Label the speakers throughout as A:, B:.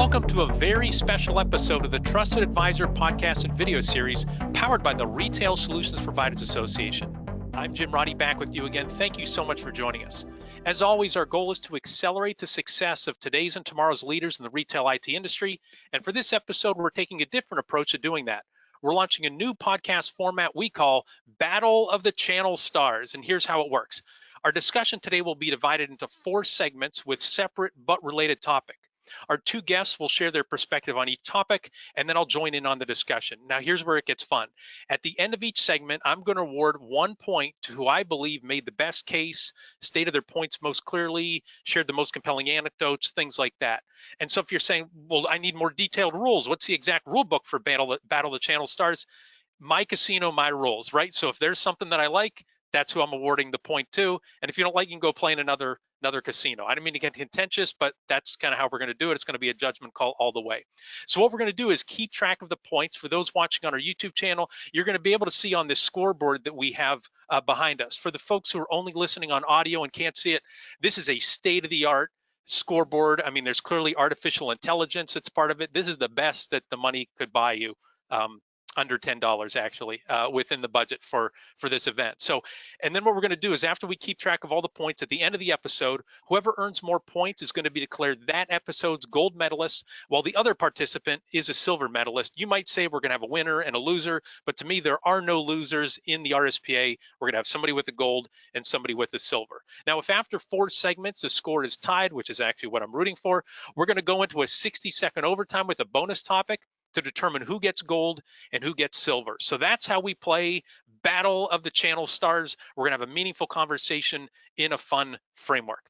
A: Welcome to a very special episode of the Trusted Advisor podcast and video series powered by the Retail Solutions Providers Association. I'm Jim Roddy, back with you again. Thank you so much for joining us. As always, our goal is to accelerate the success of today's and tomorrow's leaders in the retail IT industry. And for this episode, we're taking a different approach to doing that. We're launching a new podcast format we call Battle of the Channel Stars. And here's how it works. Our discussion today will be divided into 4 segments with separate but related topics. Our 2 guests will share their perspective on each topic, and then I'll join in on the discussion. Now, here's where it gets fun. At the end of each segment, I'm going to award 1 point to who I believe made the best case, stated their points most clearly, shared the most compelling anecdotes, things like that. And so if you're saying, well, I need more detailed rules, what's the exact rule book for Battle of the Channel Stars? My casino, my rules, right? So if there's something that I like, that's who I'm awarding the point to. And if you don't like, you can go play in another casino. I don't mean to get contentious, but that's kind of how we're going to do it. It's going to be a judgment call all the way. So what we're going to do is keep track of the points. For those watching on our YouTube channel, you're going to be able to see on this scoreboard that we have behind us. For the folks who are only listening on audio and can't see it, this is a state-of-the-art scoreboard. I mean, there's clearly artificial intelligence that's part of it. This is the best that the money could buy you. Under $10 actually within the budget for this event. So, and then what we're going to do is after we keep track of all the points at the end of the episode, whoever earns more points is going to be declared that episode's gold medalist, while the other participant is a silver medalist. You might say we're going to have a winner and a loser, but to me, there are no losers in the RSPA. We're going to have somebody with a gold and somebody with a silver. Now, if after 4 segments, the score is tied, which is actually what I'm rooting for, we're going to go into a 60-second overtime with a bonus topic to determine who gets gold and who gets silver. So that's how we play Battle of the Channel Stars. We're gonna have a meaningful conversation in a fun framework.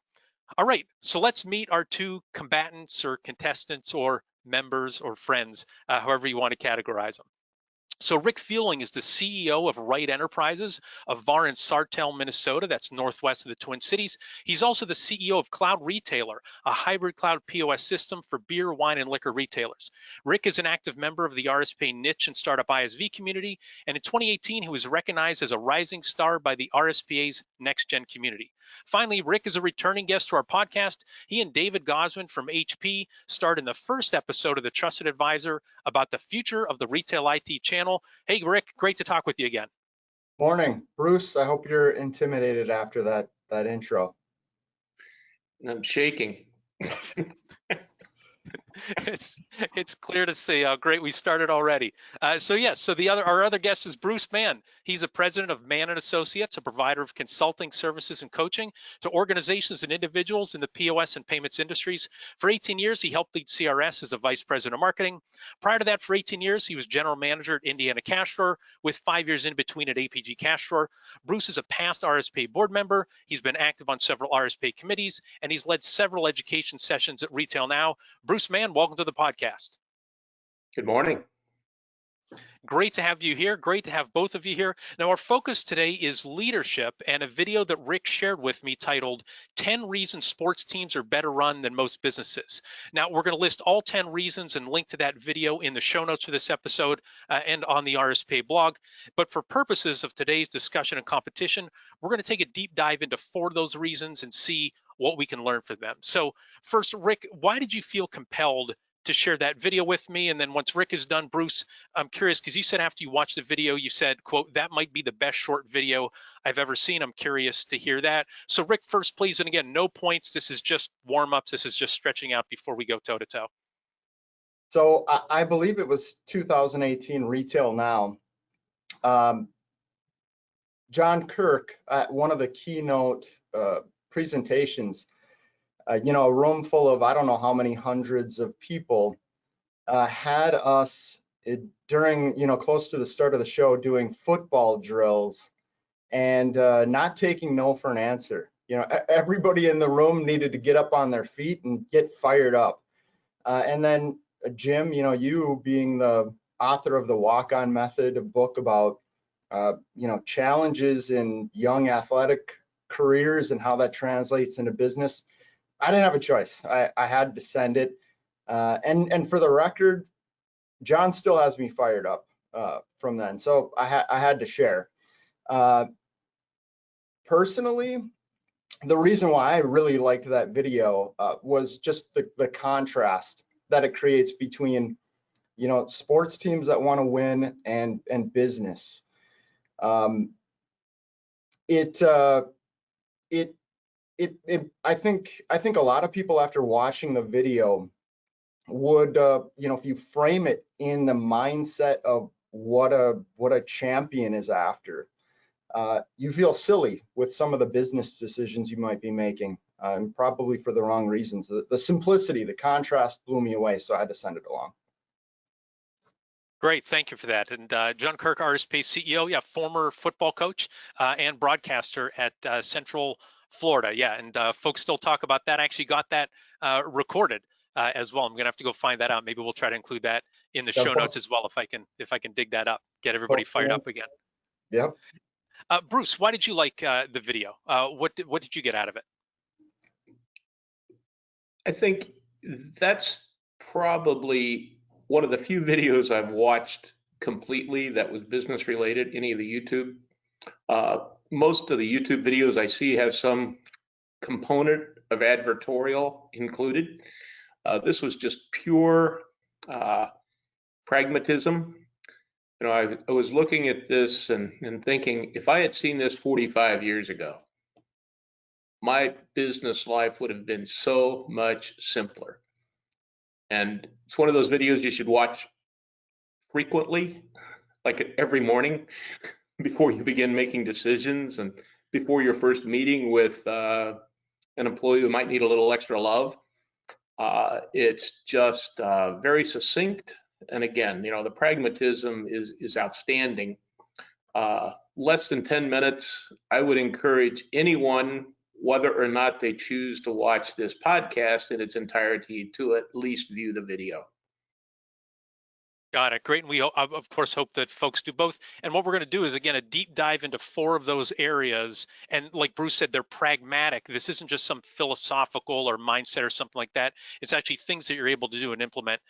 A: All right, so let's meet our 2 combatants or contestants or members or friends, however you want to categorize them. So Rick Feuling is the CEO of RITE Enterprises, a VAR in Sartell, Minnesota. That's northwest of the Twin Cities. He's also the CEO of Cloud Retailer, a hybrid cloud POS system for beer, wine, and liquor retailers. Rick is an active member of the RSPA niche and startup ISV community, and in 2018, he was recognized as a rising star by the RSPA's Next Gen community. Finally, Rick is a returning guest to our podcast. He and David Gosman from HP starred in the first episode of the Trusted Advisor about the future of the retail IT channel. Hey, Rick, great to talk with you again.
B: Morning, Bruce. I hope you're intimidated after that intro.
C: I'm shaking.
A: It's clear to see how great we started already. So our other guest is Bruce Mann. He's the president of Mann & Associates, a provider of consulting services and coaching to organizations and individuals in the POS and payments industries. For 18 years, he helped lead CRS as a vice president of marketing. Prior to that, for 18 years, he was general manager at Indiana Cash Drawer, with 5 years in between at APG Cash Drawer. Bruce is a past RSPA board member. He's been active on several RSPA committees, and he's led several education sessions at Retail Now. Bruce Mann, welcome to the podcast.
C: Good morning.
A: Great to have you here. Great to have both of you here. Now, our focus today is leadership and a video that Rick shared with me titled 10 Reasons Sports Teams Are Better Run Than Most Businesses. Now, we're going to list all 10 reasons and link to that video in the show notes for this episode and on the RSPA blog. But for purposes of today's discussion and competition, we're going to take a deep dive into 4 of those reasons and see what we can learn from them. So first, Rick, why did you feel compelled to share that video with me? And then once Rick is done, Bruce, I'm curious, because you said after you watched the video, you said, quote, that might be the best short video I've ever seen. I'm curious to hear that. So Rick, first, please, and again, no points. This is just warm-ups. This is just stretching out before we go toe-to-toe.
B: So I believe it was 2018 Retail Now. John Kirk, at one of the keynote presentations, a room full of I don't know how many hundreds of people, had us during close to the start of the show doing football drills and not taking no for an answer. Everybody in the room needed to get up on their feet and get fired up. And then Jim, you being the author of the Walk-On Method, a book about challenges in young athletic careers and how that translates into business. I didn't have a choice. I had to send it. And for the record, John still has me fired up from then. So I had to share. Personally, the reason why I really liked that video was just the contrast that it creates between, you know, sports teams that want to win and business. I think a lot of people after watching the video would, you know, if you frame it in the mindset of what a champion is after, you feel silly with some of the business decisions you might be making, and probably for the wrong reasons. The simplicity, the contrast blew me away, so I had to send it along.
A: Great, thank you for that. And John Kirk, RSPA CEO, yeah, former football coach and broadcaster at Central Florida. Yeah, and folks still talk about that. I actually got that recorded as well. I'm gonna have to go find that out. Maybe we'll try to include that in the show notes as well if I can dig that up, get everybody fired up again.
B: Yeah.
A: Bruce, why did you like the video? What did you get out of it?
C: I think that's probably one of the few videos I've watched completely that was business related, any of the YouTube. Most of the YouTube videos I see have some component of advertorial included. This was just pure pragmatism. You know, I was looking at this and thinking, if I had seen this 45 years ago, my business life would have been so much simpler. And it's one of those videos you should watch frequently, like every morning before you begin making decisions and before your first meeting with an employee who might need a little extra love. It's just very succinct. And again, you know, the pragmatism is outstanding. Less than 10 minutes. I would encourage anyone, whether or not they choose to watch this podcast in its entirety, to at least view the video.
A: Got it. Great. And we, of course, hope that folks do both. And what we're going to do is, again, a deep dive into 4 of those areas. And like Bruce said, they're pragmatic. This isn't just some philosophical or mindset or something like that. It's actually things that you're able to do and implement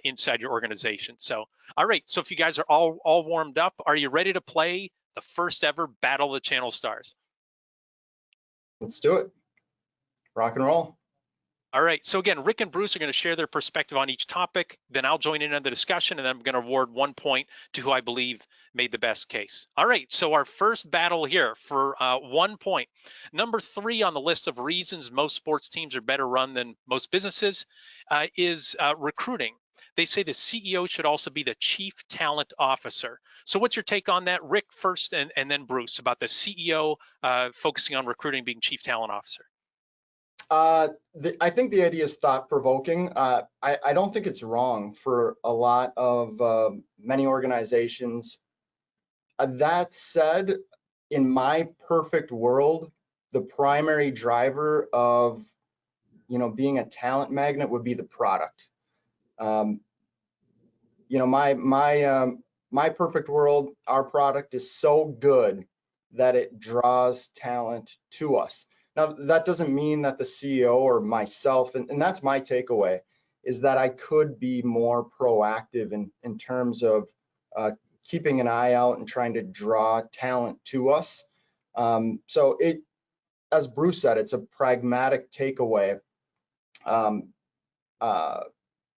A: inside your organization. So, all right. So if you guys are all warmed up, are you ready to play the first ever Battle of the Channel Stars?
B: Let's do it. Rock and roll.
A: All right, so again, Rick and Bruce are going to share their perspective on each topic. Then I'll join in on the discussion, and then I'm going to award 1 point to who I believe made the best case. All right, so our first battle here for 1 point. Number 3 on the list of reasons most sports teams are better run than most businesses is recruiting. They say the CEO should also be the chief talent officer. So what's your take on that? Rick first, and then Bruce, about the CEO focusing on recruiting being chief talent officer.
B: I think the idea is thought-provoking. I don't think it's wrong for a lot of many organizations. That said, in my perfect world, the primary driver of, you know, being a talent magnet would be the product. You know, my perfect world, our product is so good that it draws talent to us. Now, that doesn't mean that the CEO or myself, and that's my takeaway, is that I could be more proactive in terms of keeping an eye out and trying to draw talent to us. So it, as Bruce said, it's a pragmatic takeaway.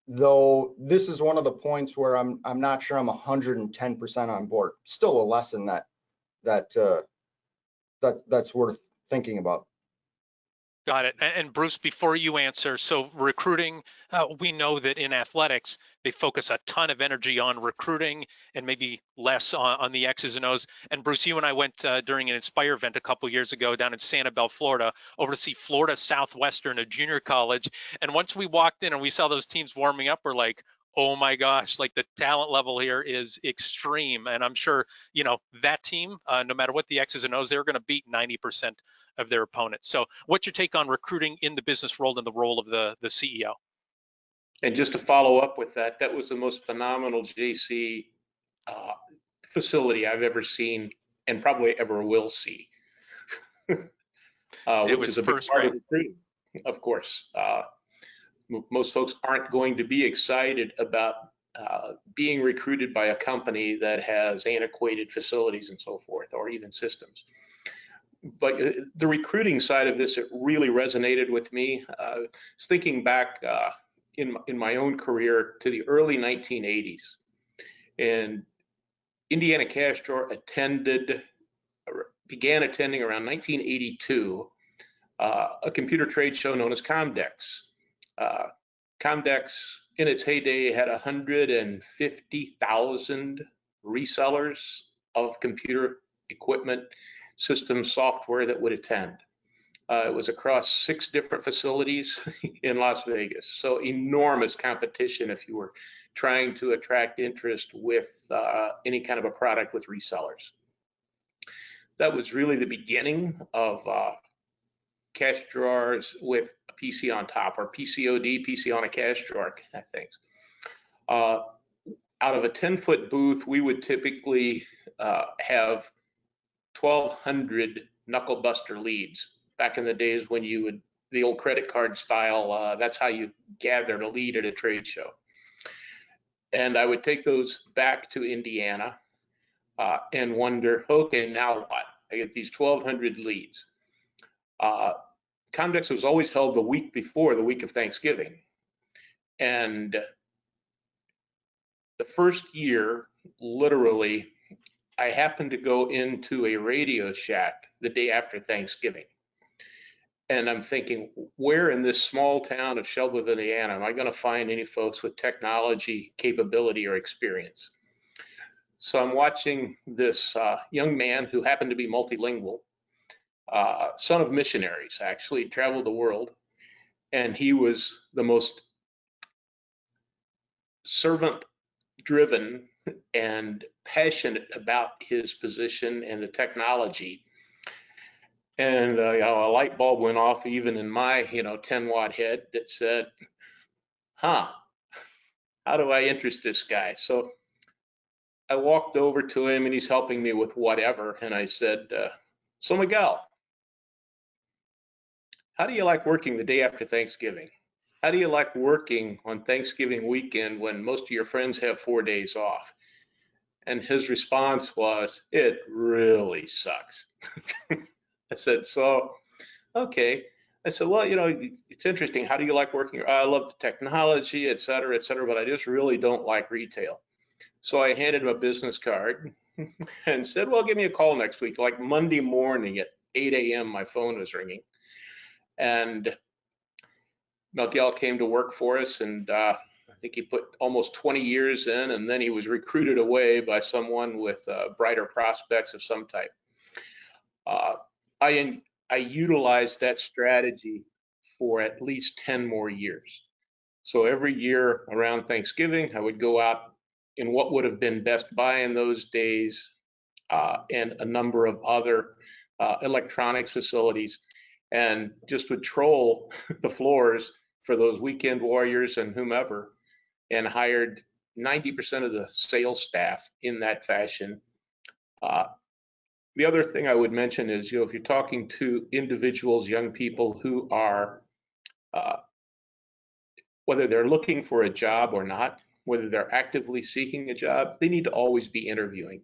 B: Though this is one of the points where I'm not sure I'm 110% on board. Still a lesson that's worth thinking about.
A: Got it. And Bruce, before you answer, so recruiting, we know that in athletics, they focus a ton of energy on recruiting and maybe less on the X's and O's. And Bruce, you and I went during an Inspire event a couple years ago down in Sanibel, Florida, over to see Florida Southwestern, a junior college. And once we walked in and we saw those teams warming up, we're like, oh my gosh, like the talent level here is extreme. And I'm sure, you know, that team, no matter what the X's and O's, they're going to beat 90% of their opponents. So what's your take on recruiting in the business world and the role of the CEO?
C: And just to follow up with that, that was the most phenomenal JC facility I've ever seen and probably ever will see, which is a big part of recruiting, of course. Most folks aren't going to be excited about being recruited by a company that has antiquated facilities and so forth, or even systems. But the recruiting side of this, it really resonated with me. I was thinking back in my own career to the early 1980s. And Indiana Cash Drawer began attending around 1982 a computer trade show known as Comdex. Comdex in its heyday had 150,000 resellers of computer equipment, systems, software that would attend. It was across 6 different facilities in Las Vegas. So enormous competition if you were trying to attract interest with any kind of a product with resellers. That was really the beginning of cash drawers with a PC on top, or PCOD, PC on a cash drawer kind of things. Out of a 10-foot booth, we would typically have 1,200 knuckle buster leads. Back in the days when you would, the old credit card style, that's how you gathered a lead at a trade show. And I would take those back to Indiana and wonder, okay, now what? I get these 1,200 leads. Comdex was always held the week before the week of Thanksgiving. And the first year, literally, I happened to go into a Radio Shack the day after Thanksgiving. And I'm thinking, where in this small town of Shelbyville, Indiana, am I going to find any folks with technology capability or experience? So I'm watching this young man who happened to be multilingual, son of missionaries, actually traveled the world. And he was the most servant-driven and passionate about his position and the technology. And a light bulb went off even in my 10-watt head that said, how do I interest this guy? So I walked over to him and he's helping me with whatever. And I said, so Miguel, how do you like working the day after Thanksgiving? How do you like working on Thanksgiving weekend when most of your friends have 4 days off? And his response was, it really sucks. I said, so, okay. I said, well, it's interesting. How do you like working? I love the technology, et cetera, but I just really don't like retail. So I handed him a business card and said, well, give me a call next week. Like Monday morning at 8 a.m., my phone was ringing. And Miguel came to work for us, and I think he put almost 20 years in, and then he was recruited away by someone with brighter prospects of some type. I utilized that strategy for at least 10 more years. So every year around Thanksgiving, I would go out in what would have been Best Buy in those days and a number of other electronics facilities, and just would troll the floors for those weekend warriors and whomever, and hired 90% of the sales staff in that fashion. The other thing I would mention is, if you're talking to individuals, young people who are, whether they're looking for a job or not, whether they're actively seeking a job, they need to always be interviewing.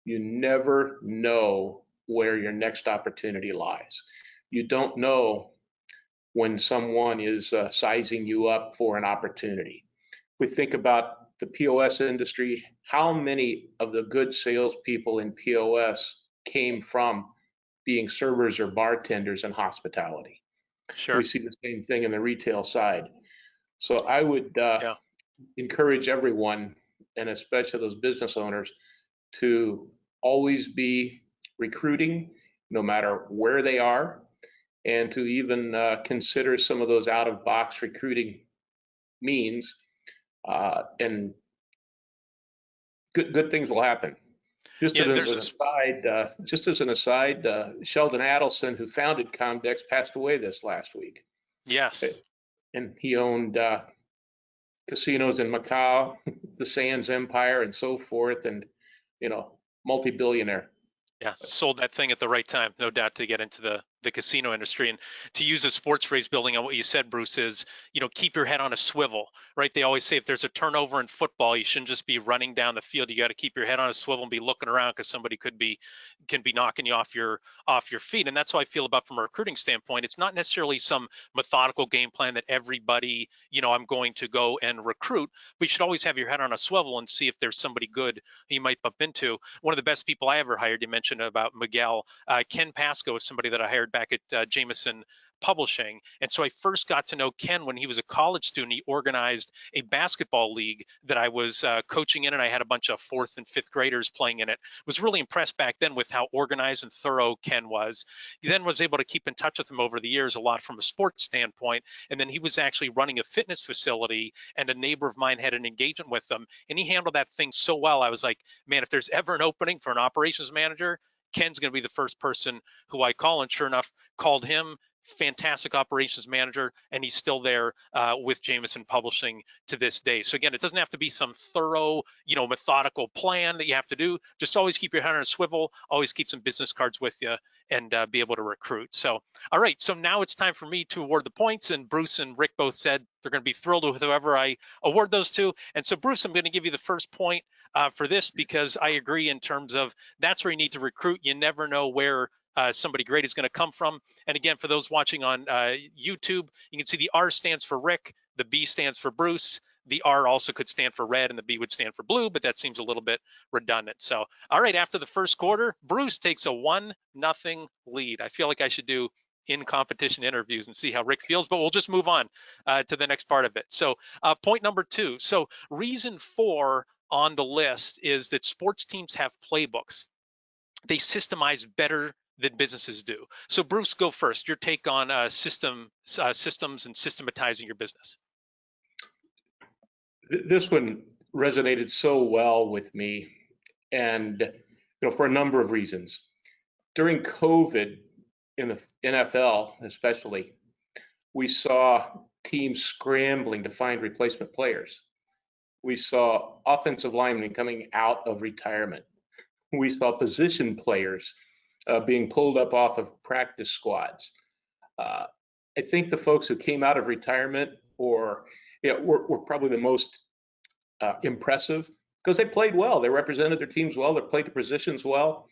C: You never know where your next opportunity lies. You don't know when someone is sizing you up for an opportunity. We think about the POS industry. How many of the good salespeople in POS came from being servers or bartenders in hospitality?
A: Sure.
C: We see the same thing in the retail side. So I would encourage everyone, and especially those business owners, to always be recruiting, no matter where they are, and to even consider some of those out-of-box recruiting means, and good things will happen. Just as an aside, Sheldon Adelson, who founded Comdex, passed away this last week.
A: Yes.
C: And he owned casinos in Macau, the Sands Empire, and so forth, and multi-billionaire.
A: Yeah, sold that thing at the right time, no doubt, to get into the the casino industry. And to use a sports phrase building on what you said, Bruce, is, keep your head on a swivel, right? They always say if there's a turnover in football, you shouldn't just be running down the field. You got to keep your head on a swivel and be looking around, because somebody can be knocking you off your feet. And that's how I feel about, from a recruiting standpoint. It's not necessarily some methodical game plan that everybody, I'm going to go and recruit, but you should always have your head on a swivel and see if there's somebody good you might bump into. One of the best people I ever hired, you mentioned about Miguel, Ken Pasco is somebody that I hired back at Jameson Publishing. And so I first got to know Ken when he was a college student. He organized a basketball league that I was coaching in, and I had a bunch of 4th and 5th graders playing in it. Was really impressed back then with how organized and thorough Ken was. He then was able to keep in touch with him over the years a lot from a sports standpoint. And then he was actually running a fitness facility, and a neighbor of mine had an engagement with them, and he handled that thing so well. I was like, man, if there's ever an opening for an operations manager, Ken's going to be the first person who I call. And sure enough, called him. Fantastic operations manager, and he's still there with Jameson Publishing to this day. So again, it doesn't have to be some thorough, methodical plan that you have to do. Just always keep your head on a swivel, always keep some business cards with you, and be able to recruit. So, all right, so now it's time for me to award the points, and Bruce and Rick both said they're going to be thrilled with whoever I award those to. And so, Bruce, I'm going to give you the first point for this, because I agree in terms of that's where you need to recruit. You never know where somebody great is going to come from. And again, for those watching on YouTube, you can see the R stands for Rick, the B stands for Bruce. The R also could stand for red, and the B would stand for blue, but that seems a little bit redundant. So, all right, after the first quarter, Bruce takes a 1-0 lead. I feel like I should do in competition interviews and see how Rick feels, but we'll just move on to the next part of it. So point number 2. So reason 4 on the list is that sports teams have playbooks. They systemize better than businesses do. So Bruce, go first. Your take on systems and systematizing your business.
C: This one resonated so well with me, and for a number of reasons. During COVID, in the NFL especially, we saw teams scrambling to find replacement players. We saw offensive linemen coming out of retirement. We saw position players being pulled up off of practice squads. I think the folks who came out of retirement were probably the most impressive, because they played well. They represented their teams well. They played the positions well.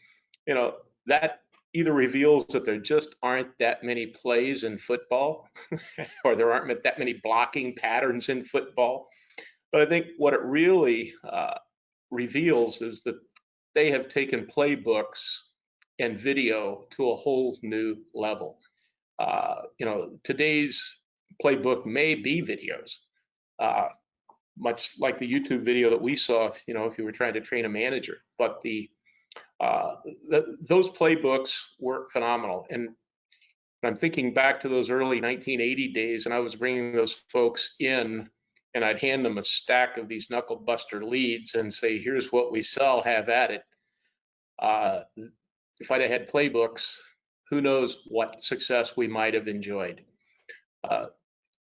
C: That either reveals that there just aren't that many plays in football, or there aren't that many blocking patterns in football. But I think what it really reveals is that they have taken playbooks and video to a whole new level. Today's playbook may be videos, much like the YouTube video that we saw, if you were trying to train a manager. But those playbooks were phenomenal. And I'm thinking back to those early 1980 days, and I was bringing those folks in, and I'd hand them a stack of these knuckle buster leads and say, here's what we sell, have at it. If I'd have had playbooks, who knows what success we might have enjoyed.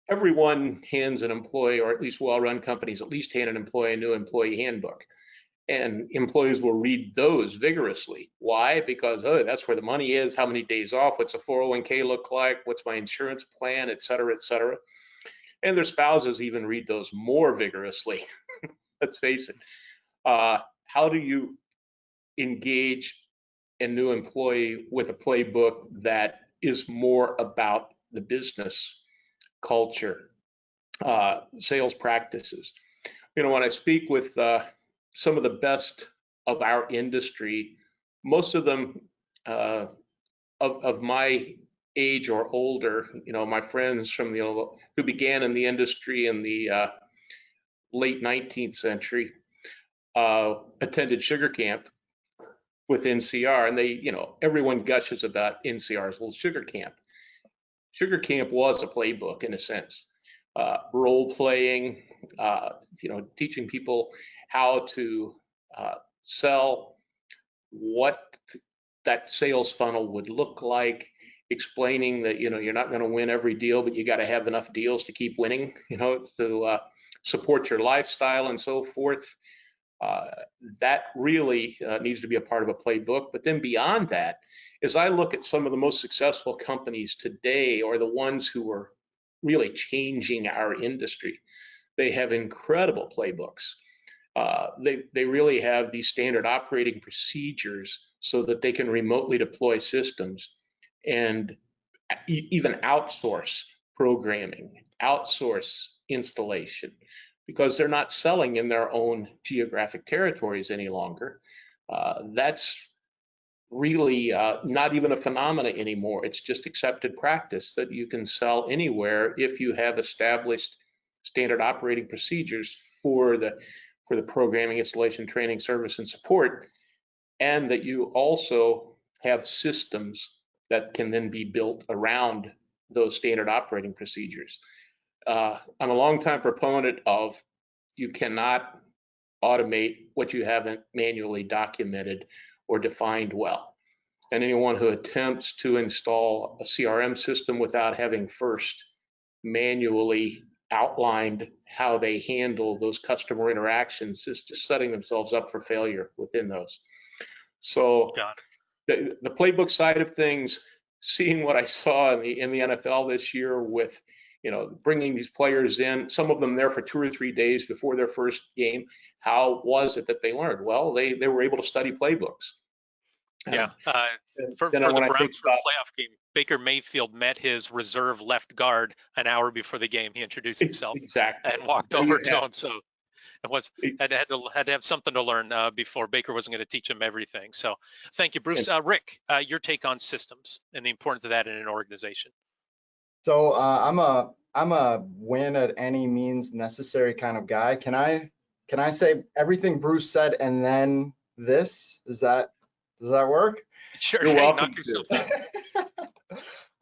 C: Everyone hands an employee, or at least well-run companies at least hand an employee a new employee handbook. And employees will read those vigorously. Why? Because that's where the money is, how many days off, what's a 401k look like, what's my insurance plan, et cetera, et cetera. And their spouses even read those more vigorously. Let's face it. How do you engage a new employee with a playbook that is more about the business culture, sales practices? When I speak with some of the best of our industry, most of them of my age or older, my friends from who began in the industry in the late 19th century, attended sugar camp with NCR, and they, everyone gushes about NCR's little sugar camp. Sugar camp was a playbook in a sense, role playing, teaching people how to sell, what that sales funnel would look like, explaining that you're not going to win every deal, but you got to have enough deals to keep winning, to support your lifestyle and so forth. That really needs to be a part of a playbook. But then beyond that, as I look at some of the most successful companies today, or the ones who are really changing our industry, they have incredible playbooks. They really have these standard operating procedures so that they can remotely deploy systems and even outsource programming, outsource installation, because they're not selling in their own geographic territories any longer. That's really not even a phenomena anymore. It's just accepted practice that you can sell anywhere if you have established standard operating procedures for the programming, installation, training, service, and support, and that you also have systems that can then be built around those standard operating procedures. I'm a longtime proponent of you cannot automate what you haven't manually documented or defined well. And anyone who attempts to install a CRM system without having first manually outlined how they handle those customer interactions is just setting themselves up for failure within those. So the playbook side of things, seeing what I saw in the NFL this year with, bringing these players in, some of them there for 2 or 3 days before their first game, how was it that they learned? Well, they were able to study playbooks.
A: Yeah, for the Browns for a playoff game, Baker Mayfield met his reserve left guard an hour before the game. He introduced himself and walked over to him. So it had to have something to learn before Baker wasn't going to teach him everything. So thank you, Bruce. Rick, your take on systems and the importance of that in an organization.
B: So I'm a win at any means necessary kind of guy. Can I say everything Bruce said and then this? Does that work?
A: Sure. Hey, knock yourself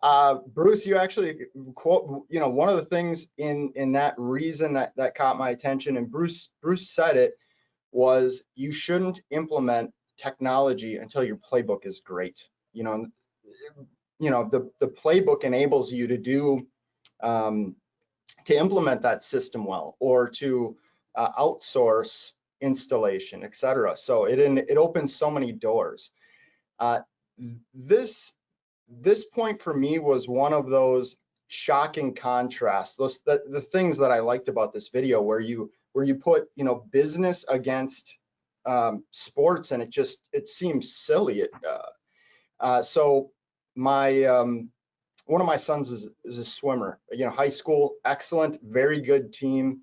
B: out. Bruce, you actually quote, one of the things in that reason that caught my attention, and Bruce said it, was you shouldn't implement technology until your playbook is great. The playbook enables you to do to implement that system well, or to outsource installation, etc. So it opens so many doors. This point for me was one of those shocking contrasts. The things that I liked about this video, where you put business against sports, and it seems silly. So one of my sons is a swimmer. High school, excellent, very good team.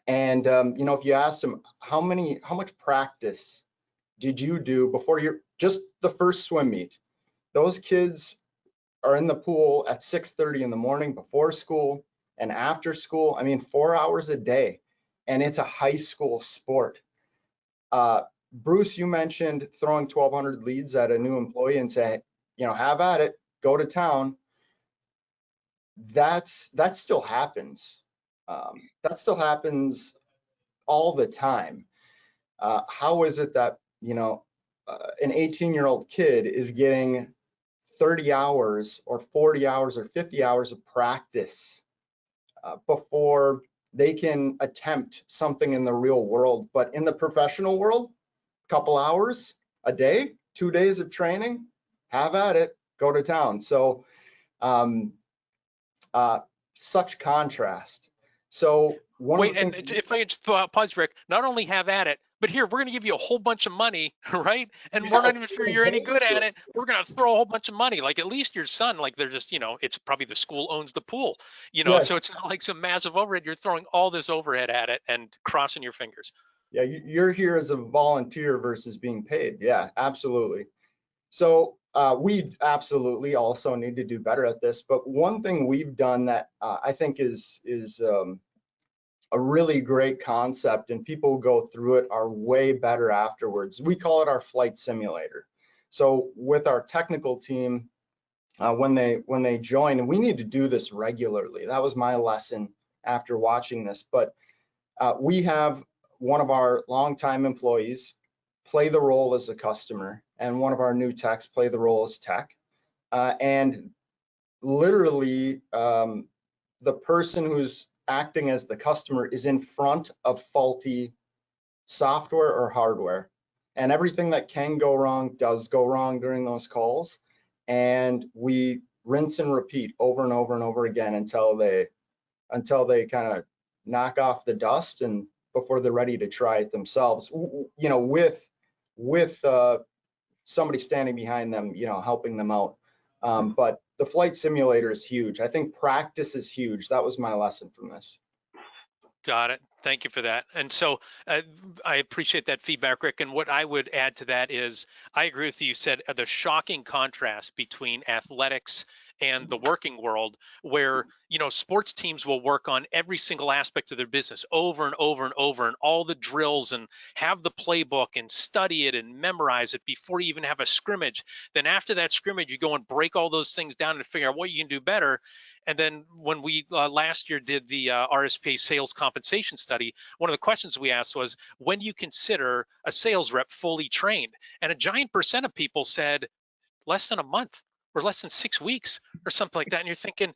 B: And if you asked him how much practice did you do before just the first swim meet, those kids are in the pool at 6:30 in the morning before school and after school. 4 hours a day, and it's a high school sport. Bruce, you mentioned throwing 1,200 leads at a new employee and say, have at it, go to town. That still happens. That still happens all the time. How is it that an 18-year-old kid is getting 30 hours or 40 hours or 50 hours of practice before they can attempt something in the real world? But in the professional world, a couple hours a day, 2 days of training, have at it, go to town. So such contrast. So
A: and if I just pause, Rick, not only have at it, but here, we're going to give you a whole bunch of money, right? And we're not even sure you're any good at it. We're going to throw a whole bunch of money. Like, at least your son, like, they're just, it's probably the school owns the pool,
B: Yes.
A: So it's not like some massive overhead. You're throwing all this overhead at it and crossing your fingers.
B: Yeah, you're here as a volunteer versus being paid. Yeah, absolutely. So we absolutely also need to do better at this. But one thing we've done that I think is a really great concept, and people who go through it are way better afterwards. We call it our flight simulator. So with our technical team, when they join, and we need to do this regularly. That was my lesson after watching this. But we have one of our longtime employees play the role as a customer, and one of our new techs play the role as tech. And literally, the person who's acting as the customer is in front of faulty software or hardware, and everything that can go wrong does go wrong during those calls. and we rinse and repeat over and over and over again until they kind of knock off the dust and before they're ready to try it themselves, you know, with somebody standing behind them, you know, helping them out. But the flight simulator is huge. I think practice is huge. That was my lesson from this.
A: Got it. Thank you for that. And so I appreciate that feedback, Rick. And what I would add to that is I agree with you. You said the shocking contrast between athletics and the working world, where, you know, sports teams will work on every single aspect of their business over and over and over, and all the drills, and have the playbook and study it and memorize it before you even have a scrimmage. Then after that scrimmage, you go and break all those things down and figure out what you can do better. And then when we last year did the RSPA sales compensation study, one of the questions we asked was, when do you consider a sales rep fully trained? And a giant percent of people said less than a month or less than 6 weeks or something like that. And you're thinking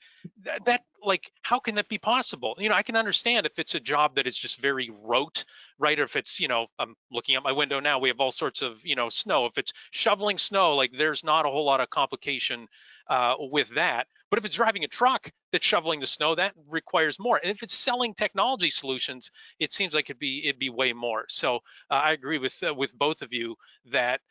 A: that like, how can that be possible? You know, I can understand if it's a job that is just very rote, right? Or if it's, you know, I'm looking out my window now, we have all sorts of, you know, snow. If it's shoveling snow, like there's not a whole lot of complication with that. But if it's driving a truck that's shoveling the snow, that requires more. And if it's selling technology solutions, it seems like it'd be way more. So I agree with both of you that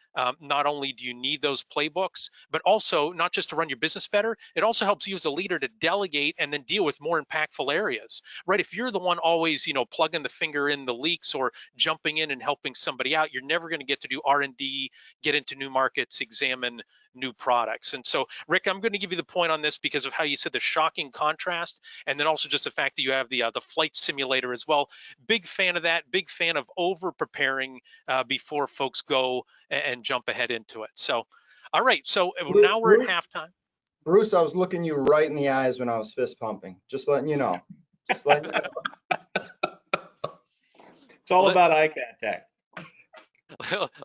A: not only do you need those playbooks, but also not just to run your business better, it also helps you as a leader to delegate and then deal with more impactful areas, right? If you're the one always, you know, plugging the finger in the leaks or jumping in and helping somebody out, you're never going to get to do R&D, get into new markets, examine new products. And so, Rick, I'm going to give you the point on this because of how you said the shocking contrast, and then also just the fact that you have the flight simulator as well. Big fan of that. Big fan of over preparing before folks go and jump ahead into it. So, all right. So now we're at halftime.
B: Bruce, I was looking you right in the eyes when I was fist pumping. Just letting you know. Just letting you know.
C: It's all about eye contact.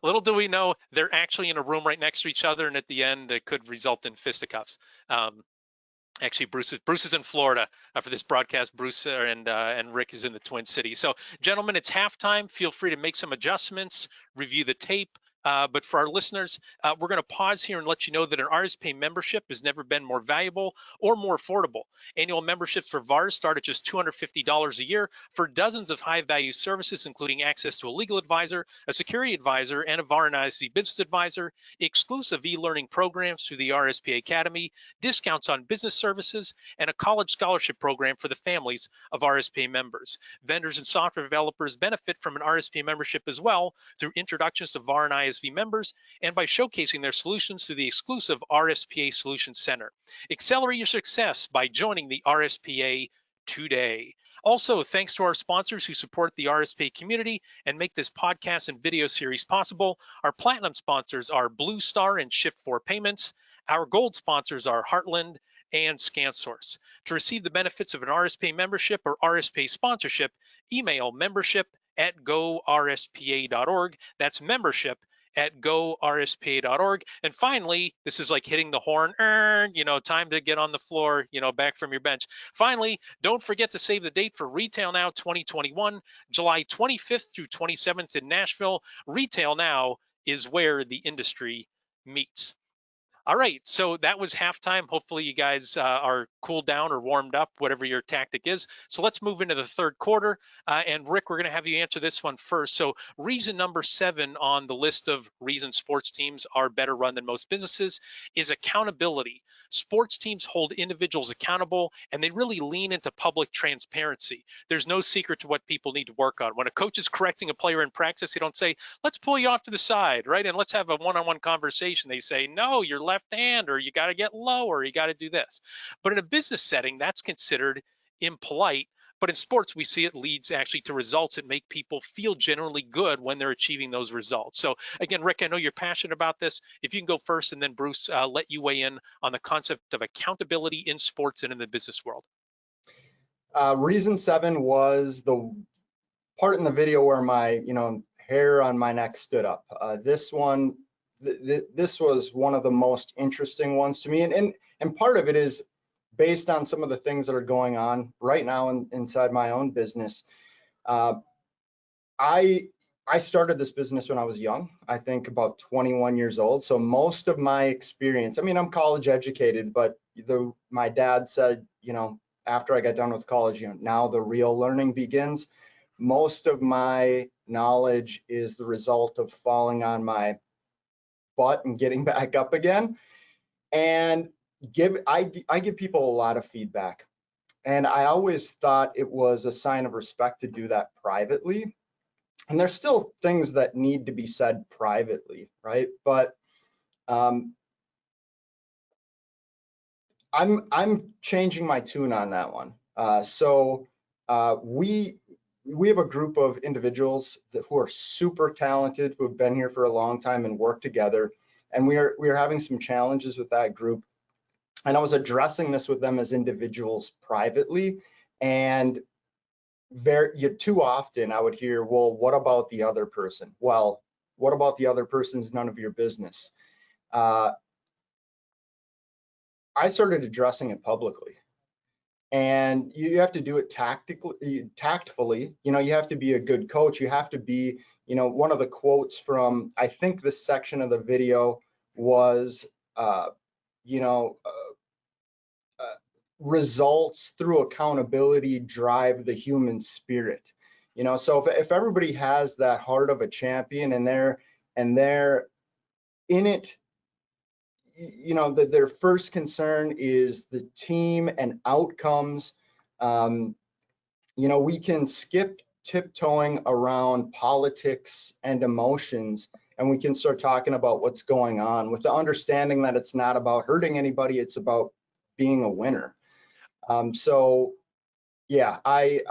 A: Little do we know, they're actually in a room right next to each other, and at the end, it could result in fisticuffs. Actually, Bruce is in Florida for this broadcast. Bruce and Rick is in the Twin Cities. So, gentlemen, it's halftime. Feel free to make some adjustments, review the tape. But for our listeners, we're going to pause here and let you know that an RSPA membership has never been more valuable or more affordable. Annual memberships for VARs start at just $250 a year for dozens of high-value services, including access to a legal advisor, a security advisor, and a VAR and ISV business advisor, exclusive e-learning programs through the RSPA Academy, discounts on business services, and a college scholarship program for the families of RSPA members. Vendors and software developers benefit from an RSPA membership as well through introductions to VAR and ISV members and by showcasing their solutions through the exclusive RSPA Solutions Center. Accelerate your success by joining the RSPA today. Also, thanks to our sponsors who support the RSPA community and make this podcast and video series possible. Our platinum sponsors are Blue Star and Shift4 Payments. Our gold sponsors are Heartland and ScanSource. To receive the benefits of an RSPA membership or RSPA sponsorship, email membership@gorspa.org. That's membership@gorspa.org. And finally, this is like hitting the horn, you know, time to get on the floor, you know, back from your bench. Finally, don't forget to save the date for Retail Now 2021, July 25th through 27th in Nashville. Retail Now is where the industry meets. All right, so that was halftime. Hopefully you guys are cooled down or warmed up, whatever your tactic is. So let's move into the third quarter. And Rick, we're going to have you answer this one first. So reason number 7 on the list of reasons sports teams are better run than most businesses is accountability. Sports teams hold individuals accountable, and they really lean into public transparency. There's no secret to what people need to work on. When a coach is correcting a player in practice, they don't say, let's pull you off to the side, right? And let's have a one-on-one conversation. They say, no, you're left hand, or you got to get lower, you got to do this. But in a business setting, that's considered impolite. But in sports, we see it leads actually to results that make people feel generally good when they're achieving those results. So again, Rick, I know you're passionate about this. If you can go first, and then Bruce, let you weigh in on the concept of accountability in sports and in the business world.
B: Reason 7 was the part in the video where my, hair on my neck stood up. This one, this was one of the most interesting ones to me, and part of it is based on some of the things that are going on right now inside my own business. I I started this business when I was young, I think about 21 years old. So most of my experience, I mean, I'm college educated, but my dad said, after I got done with college, now the real learning begins. Most of my knowledge is the result of falling on my butt and getting back up again. And I give people a lot of feedback. And I always thought it was a sign of respect to do that privately. And there's still things that need to be said privately, right? But I'm changing my tune on that one. We have a group of individuals who are super talented, who have been here for a long time and work together. And we are having some challenges with that group. And I was addressing this with them as individuals privately. And too often I would hear, well, what about the other person? Well, what about the other person's none of your business? I started addressing it publicly. And you have to do it tactfully. You have to be a good coach. You have to be, one of the quotes from, I think this section of the video was, results through accountability drive the human spirit. So if everybody has that heart of a champion and they're in it, their first concern is the team and outcomes. We can skip tiptoeing around politics and emotions, and we can start talking about what's going on with the understanding that it's not about hurting anybody, it's about being a winner. So yeah, I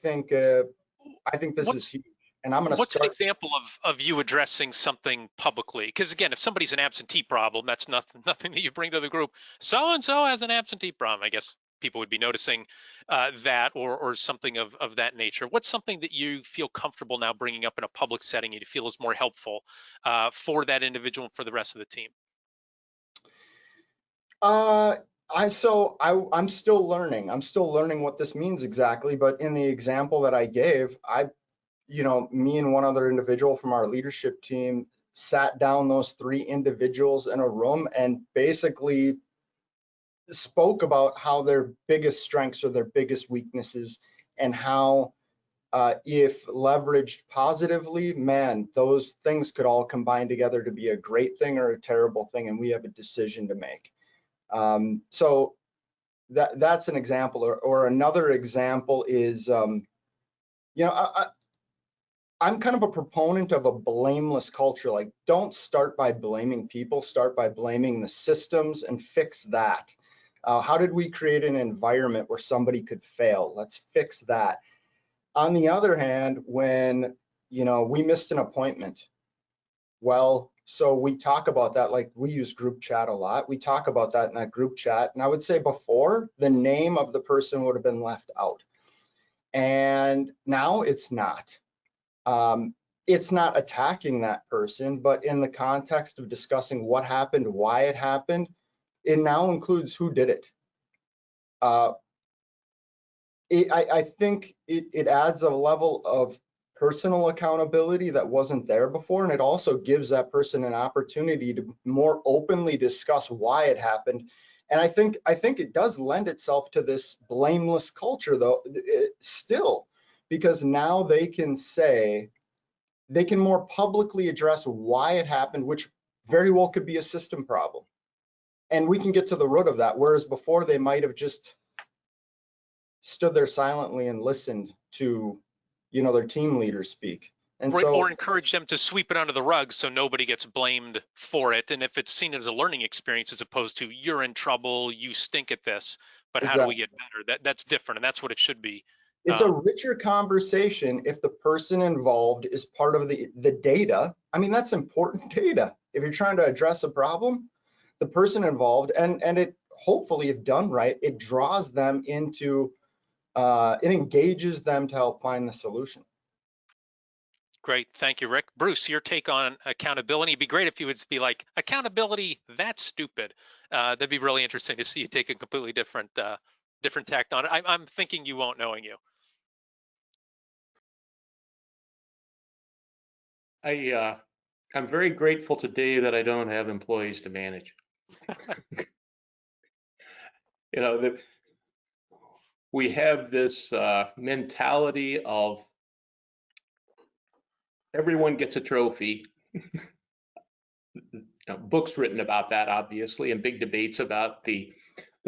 B: think this is huge, and I'm going to
A: What's
B: start.
A: an example of you addressing something publicly? Because again, if somebody's an absentee problem, that's nothing that you bring to the group. So and so has an absentee problem. I guess people would be noticing that or something of that nature. What's something that you feel comfortable now bringing up in a public setting you feel is more helpful for that individual and for the rest of the team?
B: I'm still learning. I'm still learning what this means exactly. But in the example that I gave, me and one other individual from our leadership team sat down those 3 individuals in a room and basically spoke about how their biggest strengths or their biggest weaknesses, and how if leveraged positively, man, those things could all combine together to be a great thing or a terrible thing, and we have a decision to make. So that's an example, or another example is, I'm kind of a proponent of a blameless culture. Like, don't start by blaming people, start by blaming the systems and fix that. How did we create an environment where somebody could fail? Let's fix that. On the other hand, when, we missed an appointment, well, so we talk about that, like we use group chat a lot. We talk about that in that group chat. And I would say before, the name of the person would have been left out. And now it's not. It's not attacking that person, but in the context of discussing what happened, why it happened, it now includes who did it. I think it adds a level of personal accountability that wasn't there before, and it also gives that person an opportunity to more openly discuss why it happened. And I think it does lend itself to this blameless culture, though, still, because now they can more publicly address why it happened, which very well could be a system problem, and we can get to the root of that. Whereas before, they might have just stood there silently and listened to, their team leaders speak. And
A: Right,
B: so,
A: or encourage them to sweep it under the rug so nobody gets blamed for it. And if it's seen as a learning experience as opposed to you're in trouble, you stink at this, but how do we get better? That's different, and that's what it should be.
B: It's a richer conversation if the person involved is part of the data. I mean, that's important data. If you're trying to address a problem, the person involved, and it hopefully, if done right, it draws them into, it engages them to help find the solution.
A: Great, thank you, Rick. Bruce, your take on accountability. It'd be great if you would be like, accountability, that's stupid. That'd be really interesting to see you take a completely different tact on it. I'm thinking you won't, knowing you.
C: I'm very grateful today that I don't have employees to manage. You know, that we have this mentality of everyone gets a trophy. Books written about that, obviously, and big debates about the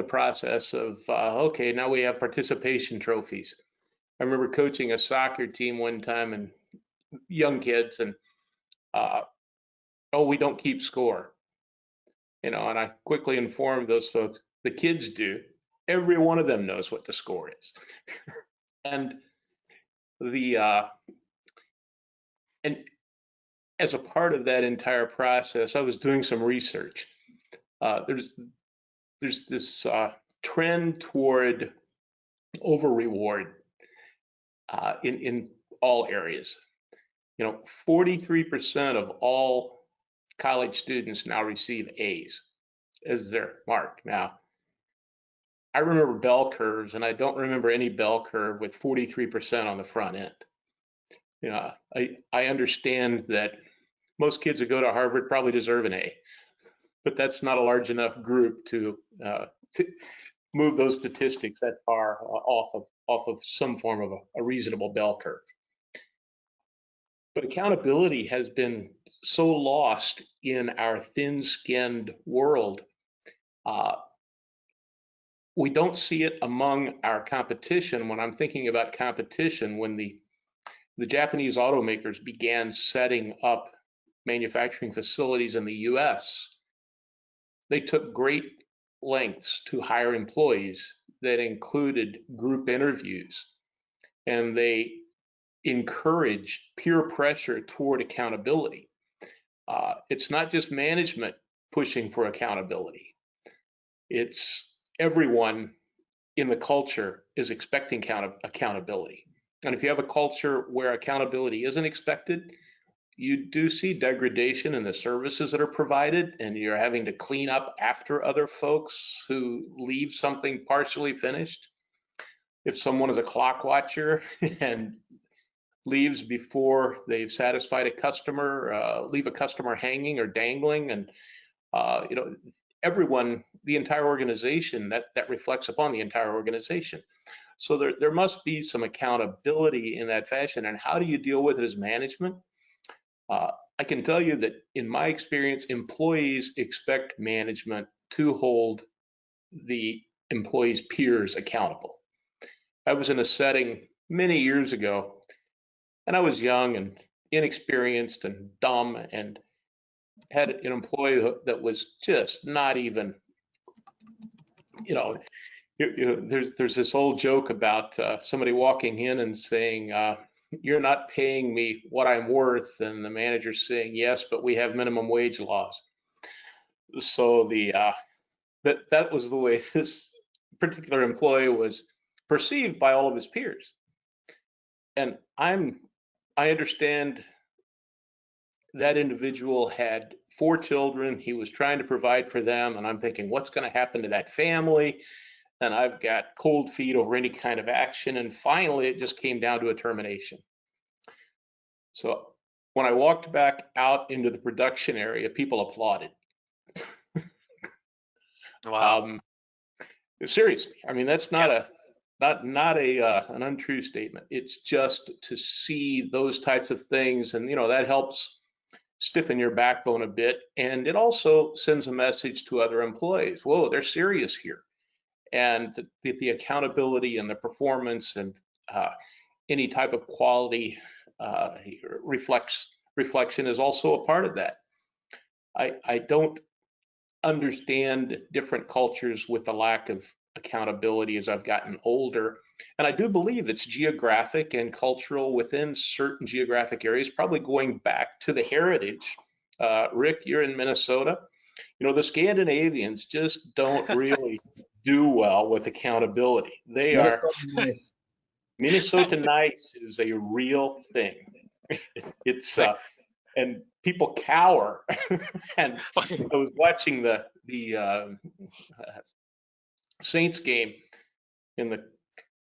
C: process of okay, now we have participation trophies. I remember coaching a soccer team one time, and young kids, and oh, we don't keep score, and I quickly informed those folks, the kids do. Every one of them knows what the score is. And and as a part of that entire process, I was doing some research. There's this trend toward over reward in all areas. 43% of all college students now receive A's as their mark. Now, I remember bell curves, and I don't remember any bell curve with 43% on the front end. I understand that most kids that go to Harvard probably deserve an A, but that's not a large enough group to move those statistics that far off of some form of a reasonable bell curve. But accountability has been so lost in our thin-skinned world. We don't see it among our competition. When I'm thinking about competition, when the Japanese automakers began setting up manufacturing facilities in the US, they took great lengths to hire employees that included group interviews, and they encourage peer pressure toward accountability. It's not just management pushing for accountability. It's everyone in the culture is expecting accountability. And if you have a culture where accountability isn't expected, you do see degradation in the services that are provided, and you're having to clean up after other folks who leave something partially finished. If someone is a clock watcher and leaves before they've satisfied a customer, leave a customer hanging or dangling, and everyone, the entire organization, that reflects upon the entire organization. So there must be some accountability in that fashion. And how do you deal with it as management? I can tell you that in my experience, employees expect management to hold the employees' peers accountable. I was in a setting many years ago, and I was young and inexperienced and dumb, and had an employee that was just not even, there's this old joke about somebody walking in and saying, you're not paying me what I'm worth, and the manager's saying, yes, but we have minimum wage laws. So that was the way this particular employee was perceived by all of his peers. And I understand that individual had 4 children. He was trying to provide for them, and I'm thinking, what's going to happen to that family? And I've got cold feet over any kind of action. And finally, it just came down to a termination. So when I walked back out into the production area, people applauded.
A: Wow.
C: Seriously, I mean, that's not an untrue statement. It's just to see those types of things, and that helps stiffen your backbone a bit, and it also sends a message to other employees. Whoa, they're serious here, and the accountability and the performance and any type of quality reflection is also a part of that. I don't understand different cultures with the lack of accountability as I've gotten older. And I do believe it's geographic and cultural within certain geographic areas, probably going back to the heritage. Rick, you're in Minnesota. The Scandinavians just don't really do well with accountability. They are
B: Nice.
C: Minnesota nice is a real thing. It's and people cower. And I was watching the Saints game, and the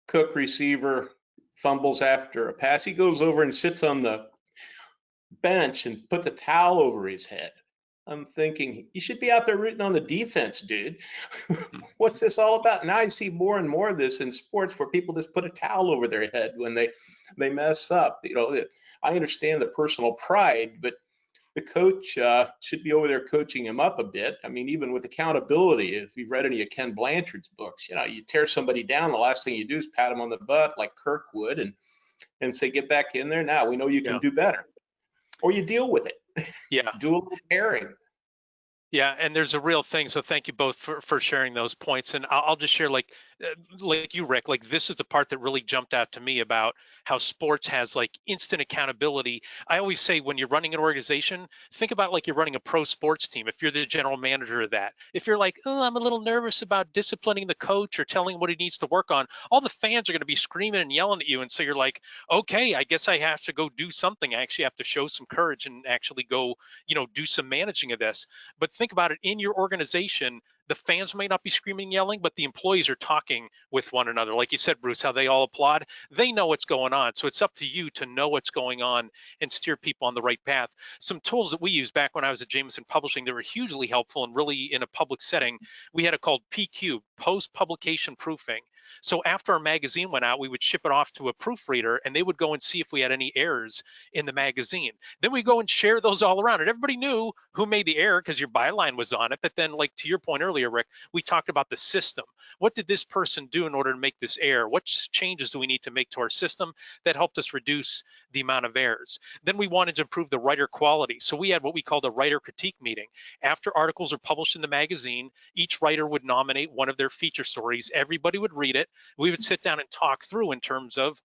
C: Cook receiver fumbles after a pass. He goes over and sits on the bench and put the towel over his head. I'm thinking, you should be out there rooting on the defense, dude. What's this all about? Now I see more and more of this in sports where people just put a towel over their head when they mess up. You know, I understand the personal pride, but the coach should be over there coaching him up a bit. I mean, even with accountability, if you've read any of Ken Blanchard's books, you know, you tear somebody down, the last thing you do is pat them on the butt like Kirk would and say, get back in there now. We know you can do better. Or you deal with it.
A: Yeah.
C: Do a little pairing.
A: Yeah, and there's a real thing. So thank you both for sharing those points. And I'll just share like you, Rick, like this is the part that really jumped out to me about how sports has like instant accountability. I always say when you're running an organization, think about like you're running a pro sports team. If you're the general manager of that, if you're like, oh, I'm a little nervous about disciplining the coach or telling him what he needs to work on, all the fans are going to be screaming and yelling at you. And so you're like, okay, I guess I have to go do something. I actually have to show some courage and actually go, do some managing of this. But think about it in your organization. The fans may not be screaming and yelling, but the employees are talking with one another. Like you said, Bruce, how they all applaud. They know what's going on. So it's up to you to know what's going on and steer people on the right path. Some tools that we used back when I was at Jameson Publishing that were hugely helpful and really in a public setting, we had it called PQ, post-publication proofing. So after our magazine went out, we would ship it off to a proofreader and they would go and see if we had any errors in the magazine. Then we go and share those all around. And everybody knew who made the error because your byline was on it. But then, like to your point earlier, Rick, we talked about the system. What did this person do in order to make this error? What changes do we need to make to our system that helped us reduce the amount of errors? Then we wanted to improve the writer quality. So we had what we called a writer critique meeting. After articles are published in the magazine, each writer would nominate one of their feature stories. Everybody would read it. We would sit down and talk through in terms of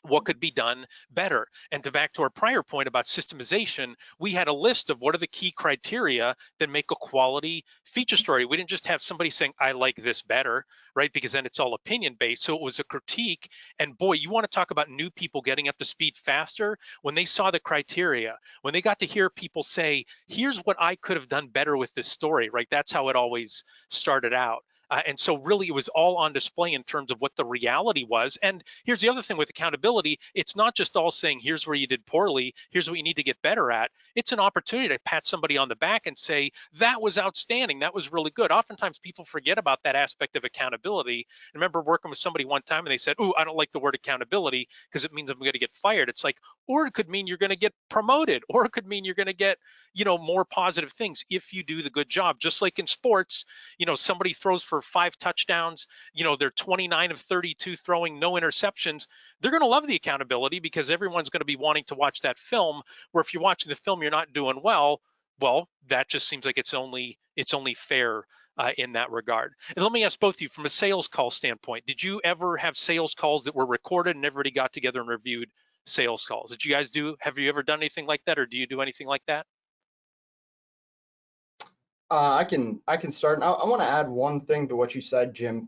A: what could be done better. And back to our prior point about systemization, we had a list of what are the key criteria that make a quality feature story. We didn't just have somebody saying, I like this better, right? Because then it's all opinion based. So it was a critique. And boy, you want to talk about new people getting up to speed faster. When they saw the criteria, when they got to hear people say, here's what I could have done better with this story, right? That's how it always started out. And so really it was all on display in terms of what the reality was. And here's the other thing with accountability, it's not just all saying, here's where you did poorly, here's what you need to get better at. It's an opportunity to pat somebody on the back and say, that was outstanding, that was really good. Oftentimes people forget about that aspect of accountability. I remember working with somebody one time and they said, oh, I don't like the word accountability because it means I'm going to get fired. It's like, or it could mean you're going to get promoted, or it could mean you're going to get, more positive things if you do the good job. Just like in sports, somebody throws for 5 touchdowns, they're 29 of 32 throwing, no interceptions. They're going to love the accountability because everyone's going to be wanting to watch that film, where if you're watching the film, you're not doing well, that just seems like it's only fair in that regard. And let me ask both of you from a sales call standpoint, did you ever have sales calls that were recorded and everybody got together and reviewed sales calls? Did you guys have you ever done anything like that, or do you do anything like that?
B: I can start. I want to add one thing to what you said, Jim.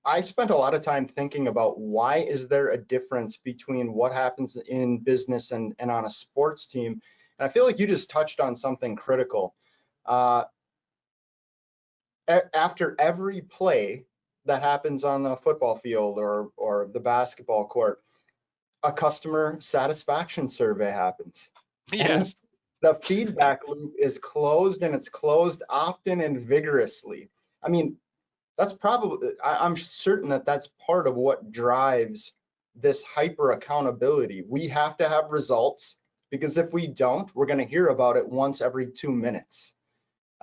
B: I spent a lot of time thinking about why is there a difference between what happens in business and on a sports team. And I feel like you just touched on something critical. After every play that happens on the football field or the basketball court, a customer satisfaction survey happens.
A: Yes.
B: The feedback loop is closed, and it's closed often and vigorously. I mean, that's probably, I'm certain that that's part of what drives this hyper accountability. We have to have results, because if we don't, we're going to hear about it once every 2 minutes.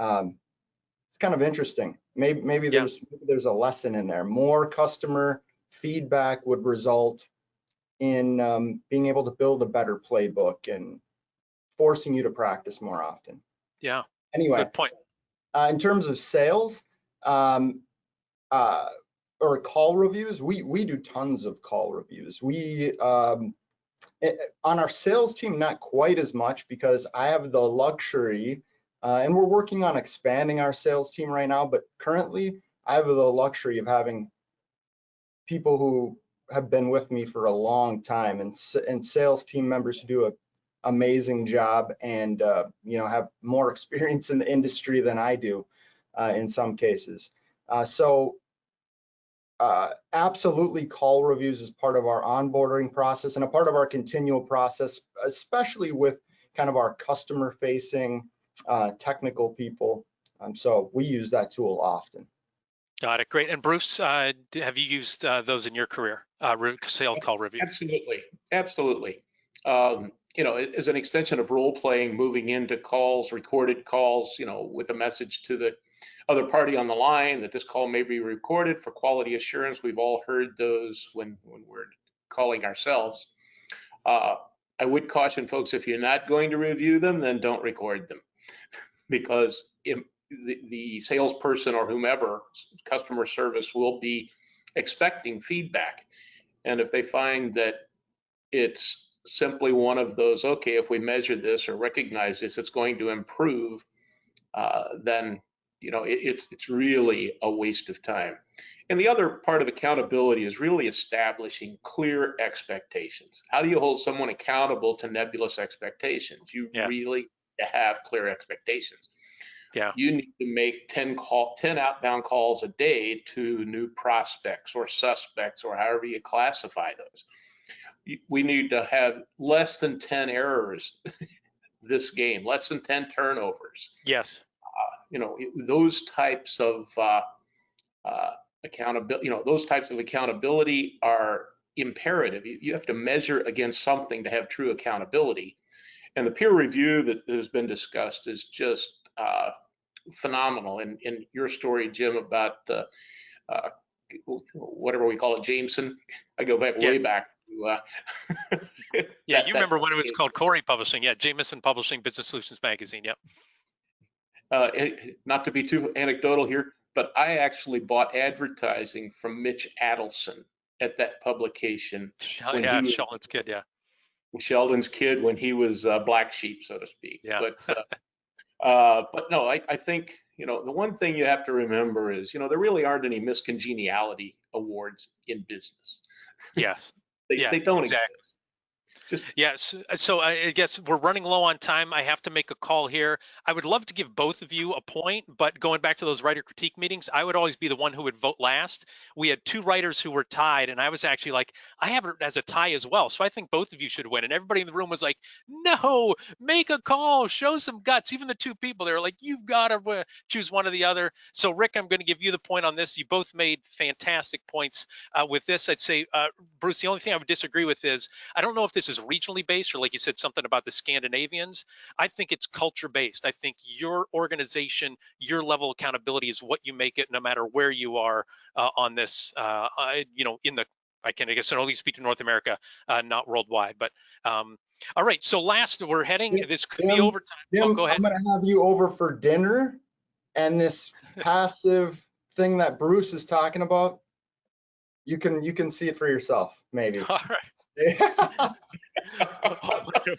B: It's kind of interesting. Maybe there's a lesson in there. More customer feedback would result in being able to build a better playbook and forcing you to practice more often.
A: Yeah.
B: Anyway,
A: good point.
B: In terms of sales or call reviews, we do tons of call reviews. We on our sales team, not quite as much, because I have the luxury, and we're working on expanding our sales team right now, but currently I have the luxury of having people who have been with me for a long time, and sales team members who do an amazing job and have more experience in the industry than I do in some cases. So absolutely call reviews as part of our onboarding process and a part of our continual process, especially with kind of our customer facing technical people. So we use that tool often.
A: Got it. Great. And Bruce, have you used those in your career, sales call reviews?
C: Absolutely. Absolutely. You know, as an extension of role playing, moving into calls, recorded calls, you know, with a message to the other party on the line that this call may be recorded for quality assurance. We've all heard those when we're calling ourselves. I would caution folks, if you're not going to review them, then don't record them, because the salesperson or whomever, customer service, will be expecting feedback. And if they find that it's simply one of those, okay, if we measure this or recognize this, it's going to improve, then you know it's really a waste of time. And the other part of accountability is really establishing clear expectations. How do you hold someone accountable to nebulous expectations? You really have clear expectations.
A: Yeah.
C: You need to make 10 outbound calls a day to new prospects or suspects, or however you classify those. We need to have less than 10 errors this game, less than 10 turnovers.
A: Yes.
C: You know, those types of accountability, you know, those types of accountability are imperative. You have to measure against something to have true accountability. And the peer review that has been discussed is just phenomenal. And in your story, Jim, about whatever we call it, Jameson, I go back way back.
A: Yeah, you remember when it was called Corey Publishing? Yeah, Jameson Publishing Business Solutions Magazine. Yep.
C: Not to be too anecdotal here, but I actually bought advertising from Mitch Adelson at that publication.
A: Yeah, Sheldon's kid. Yeah.
C: Sheldon's kid when he was black sheep, so to speak.
A: Yeah.
C: But no, I think, you know, the one thing you have to remember is, you know, there really aren't any miscongeniality awards in business.
A: Yes.
C: They don't
A: exactly.
C: exist.
A: Yes. So I guess we're running low on time. I have to make a call here. I would love to give both of you a point, but going back to those writer critique meetings, I would always be the one who would vote last. We had two writers who were tied, and I was actually like, I have it as a tie as well. So I think both of you should win. And everybody in the room was like, no, make a call, show some guts. Even the two people, they were like, you've got to choose one or the other. So Rick, I'm going to give you the point on this. You both made fantastic points with this. I'd say, Bruce, the only thing I would disagree with is, I don't know if this is regionally based, or like you said, something about the Scandinavians. I think it's culture based. I think your organization, your level of accountability is what you make it, no matter where you are on this. You know, I guess I only speak to North America, not worldwide. But all right. So last, we're heading. This could be overtime.
B: Jim,
A: Go ahead.
B: I'm going to have you over for dinner, and this passive thing that Bruce is talking about, you can see it for yourself, maybe.
A: All right.
B: Yeah.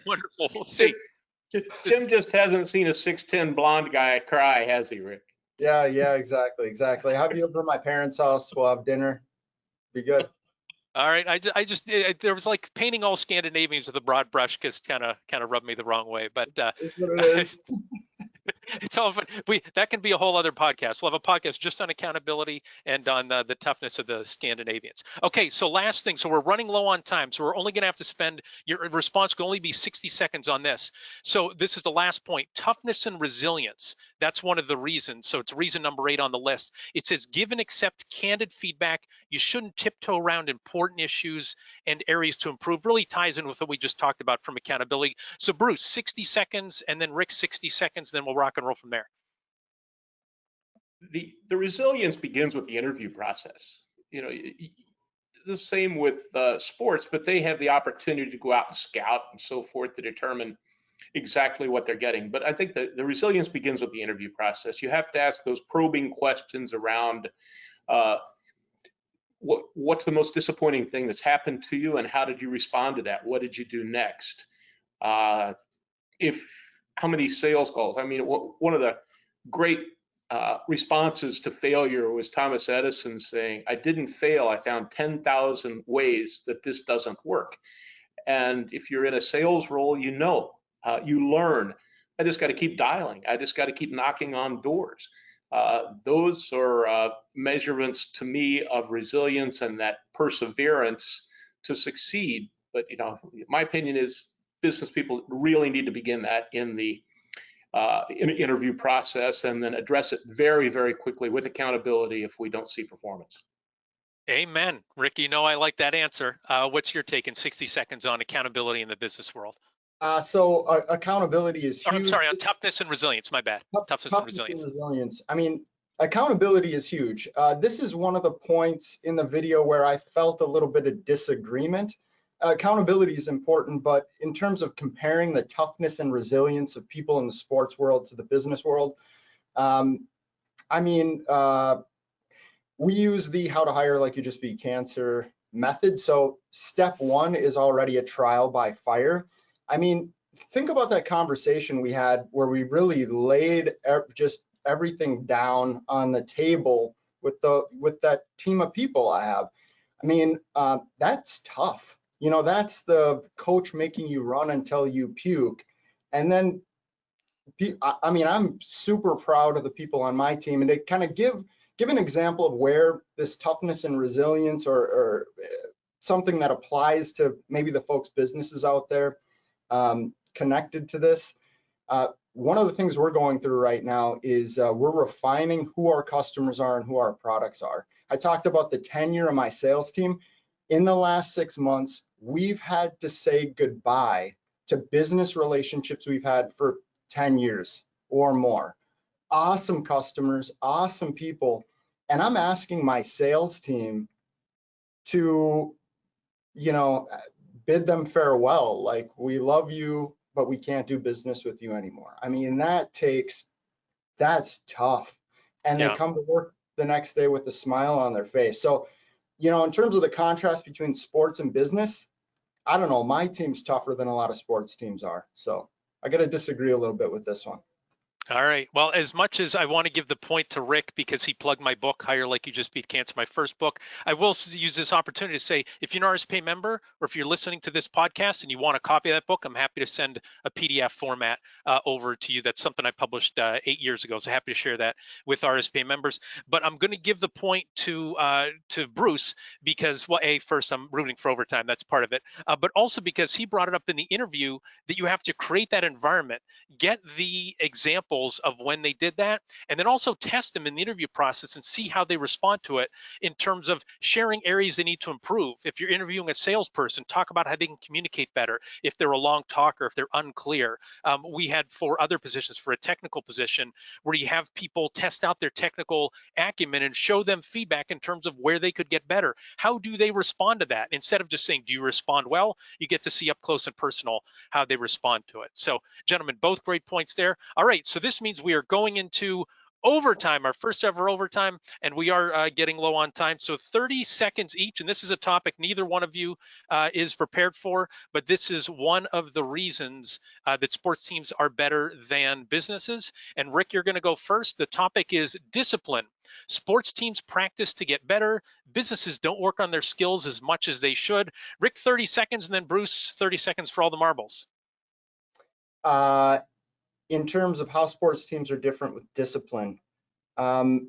A: Wonderful. We'll see.
C: Jim just hasn't seen a 6'10" blonde guy cry, has he, Rick?
B: Yeah, exactly. Have you over at my parents' house. We'll have dinner. Be good.
A: All right. There was like painting all Scandinavians with a broad brush, because kind of rubbed me the wrong way. But
B: That's what it is.
A: it's all fun. That can be a whole other podcast. We'll have a podcast just on accountability and on the toughness of the Scandinavians. Okay, so last thing. So we're running low on time, so we're only going to have to spend, your response can only be 60 seconds on this. So this is the last point. Toughness and resilience. That's one of the reasons. So it's reason number 8 on the list. It says give and accept candid feedback. You shouldn't tiptoe around important issues and areas to improve. Really ties in with what we just talked about from accountability. So Bruce, 60 seconds, and then Rick, 60 seconds, then we'll rock and roll from there.
C: The resilience begins with the interview process. You know, the same with sports, but they have the opportunity to go out and scout and so forth to determine exactly what they're getting. But I think the resilience begins with the interview process. You have to ask those probing questions around what's the most disappointing thing that's happened to you, and how did you respond to that? What did you do next? How many sales calls? I mean, one of the great responses to failure was Thomas Edison saying, I didn't fail, I found 10,000 ways that this doesn't work. And if you're in a sales role, you know, you learn. I just got to keep dialing. I just got to keep knocking on doors. Those are measurements to me of resilience and that perseverance to succeed. But my opinion is business people really need to begin that in the interview process, and then address it very, very quickly with accountability if we don't see performance.
A: Amen. Rick, I like that answer. What's your take in 60 seconds on accountability in the business world?
B: Accountability is huge.
A: I'm sorry, on toughness and resilience, my bad. Toughness and resilience.
B: I mean, accountability is huge. This is one of the points in the video where I felt a little bit of disagreement. Accountability is important, but in terms of comparing the toughness and resilience of people in the sports world to the business world, we use the how to hire like you just beat cancer method. So step one is already a trial by fire. I mean, think about that conversation we had where we really laid just everything down on the table with that team of people I have. I mean, that's tough. That's the coach making you run until you puke. And then, I mean, I'm super proud of the people on my team, and to kind of give an example of where this toughness and resilience or something that applies to maybe the folks' businesses out there connected to this. One of the things we're going through right now is we're refining who our customers are and who our products are. I talked about the tenure of my sales team. In the last 6 months, we've had to say goodbye to business relationships we've had for 10 years or more. Awesome customers, awesome people. And I'm asking my sales team to, bid them farewell. Like, we love you, but we can't do business with you anymore. I mean, that's tough. And They come to work the next day with a smile on their face. So, in terms of the contrast between sports and business, I don't know, my team's tougher than a lot of sports teams are. So I got to disagree a little bit with this one.
A: All right. Well, as much as I want to give the point to Rick because he plugged my book, Hire Like You Just Beat Cancer, my first book, I will use this opportunity to say, if you're an RSPA member or if you're listening to this podcast and you want a copy of that book, I'm happy to send a PDF format over to you. That's something I published 8 years ago, so happy to share that with RSPA members. But I'm going to give the point to Bruce because, well, first, I'm rooting for overtime. That's part of it. But also because he brought it up in the interview that you have to create that environment, get the example of when they did that, and then also test them in the interview process and see how they respond to it in terms of sharing areas they need to improve. If you're interviewing a salesperson, talk about how they can communicate better. If they're a long talker, if they're unclear. We had 4 other positions for a technical position where you have people test out their technical acumen and show them feedback in terms of where they could get better. How do they respond to that? Instead of just saying, do you respond well? You get to see up close and personal how they respond to it. So, gentlemen, both great points there. All right, so this means we are going into overtime, our first ever overtime, and we are getting low on time. So 30 seconds each, and this is a topic neither one of you is prepared for, but this is one of the reasons that sports teams are better than businesses. And Rick, you're going to go first. The topic is discipline. Sports teams practice to get better. Businesses don't work on their skills as much as they should. Rick, 30 seconds, and then Bruce, 30 seconds for all the marbles.
B: In terms of how sports teams are different with discipline, I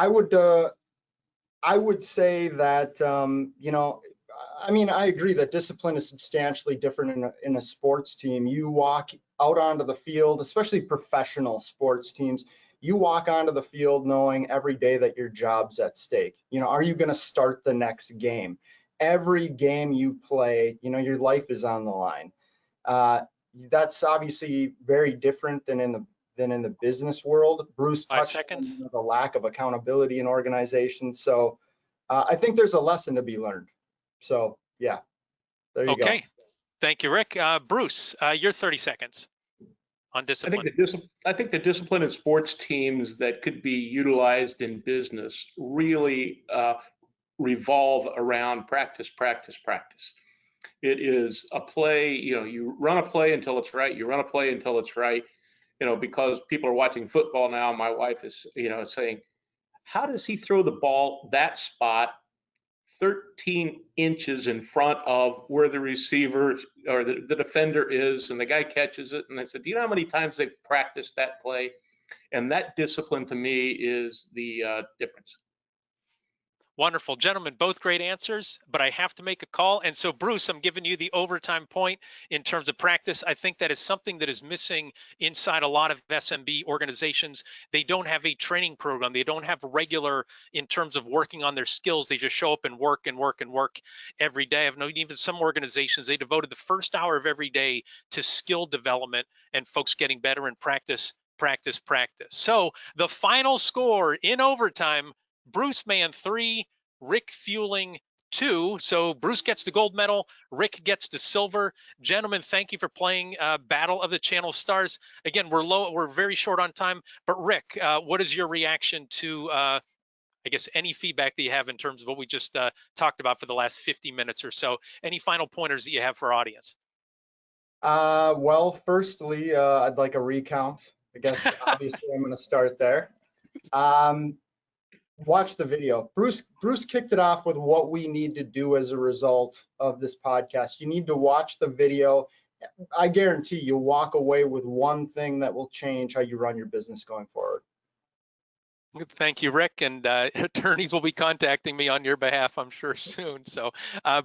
B: would say that I agree that discipline is substantially different in a sports team. You walk out onto the field, especially professional sports teams. You walk onto the field knowing every day that your job's at stake. Are you going to start the next game? Every game you play, your life is on the line. That's obviously very different than in the business world. Bruce touched on the lack of accountability in organizations. So I think there's a lesson to be learned. So yeah, there you go.
A: Okay, thank you, Rick. Bruce, your 30 seconds on discipline.
C: I think the discipline in sports teams that could be utilized in business really revolve around practice, practice, practice. It is a play, you run a play until it's right. You run a play until it's right, because people are watching football now. My wife is, saying, how does he throw the ball that spot 13 inches in front of where the receiver or the defender is, and the guy catches it? And I said, do you know how many times they've practiced that play? And that discipline to me is the difference.
A: Wonderful. Gentlemen, both great answers, but I have to make a call. And so, Bruce, I'm giving you the overtime point in terms of practice. I think that is something that is missing inside a lot of SMB organizations. They don't have a training program. They don't have regular in terms of working on their skills. They just show up and work and work and work every day. I've known even some organizations, they devoted the first hour of every day to skill development and folks getting better in practice, practice, practice. So the final score in overtime, Bruce Mann 3, Rick Feuling 2. So Bruce gets the gold medal, Rick gets the silver. Gentlemen, thank you for playing Battle of the Channel Stars. Again, we're very short on time, but Rick, what is your reaction to I guess any feedback that you have in terms of what we just talked about for the last 50 minutes or so? Any final pointers that you have for our audience?
B: Well, firstly, I'd like a recount. I guess obviously I'm going to start there. Watch the video. Bruce kicked it off with what we need to do as a result of this podcast. You need to watch the video. I guarantee you'll walk away with one thing that will change how you run your business going forward.
A: Thank you, Rick. And attorneys will be contacting me on your behalf, I'm sure, soon. So,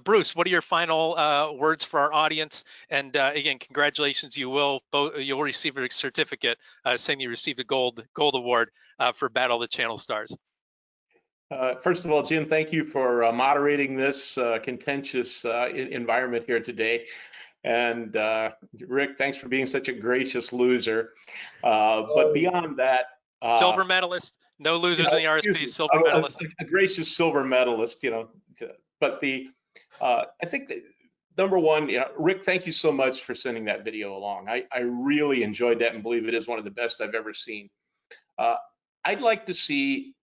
A: Bruce, what are your final words for our audience? And again, congratulations. You'll receive a certificate saying you received a gold award for Battle of the Channel Stars.
C: First of all, Jim, thank you for moderating this contentious environment here today. And Rick, thanks for being such a gracious loser. But beyond that,
A: silver medalist, no losers in the RSP, silver medalist.
C: A gracious silver medalist, but I think that, number one, Rick, thank you so much for sending that video along. I really enjoyed that and believe it is one of the best I've ever seen. I'd like to see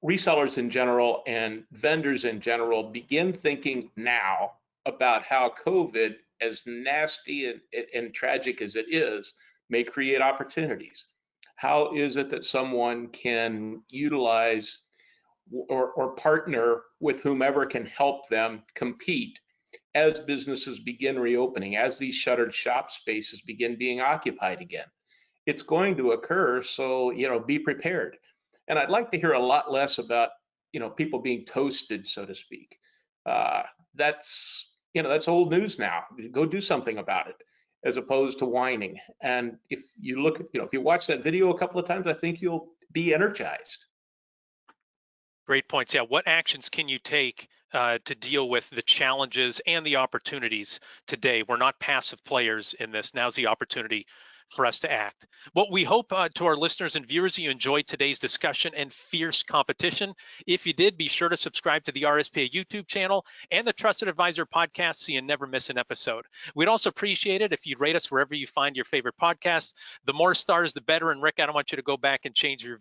C: resellers in general and vendors in general begin thinking now about how COVID, as nasty and tragic as it is, may create opportunities. How is it that someone can utilize or partner with whomever can help them compete as businesses begin reopening, as these shuttered shop spaces begin being occupied again? It's going to occur, so be prepared. And I'd like to hear a lot less about people being toasted, so to speak. That's old news now. Go do something about it, as opposed to whining. And if you look at, if you watch that video a couple of times, I think you'll be energized.
A: Great points. Yeah, what actions can you take to deal with the challenges and the opportunities today? We're not passive players in this. Now's the opportunity for us to act. What we hope to our listeners and viewers, you enjoyed today's discussion and fierce competition. If you did, be sure to subscribe to the RSPA YouTube channel and the Trusted Advisor podcast so you never miss an episode. We'd also appreciate it if you'd rate us wherever you find your favorite podcast. The more stars, the better. And Rick, I don't want you to go back and change your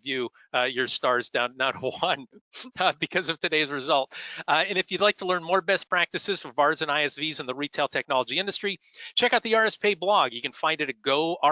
A: your stars down to 1 because of today's result. And if you'd like to learn more best practices for VARs and ISVs in the retail technology industry, check out the RSPA blog. You can find it at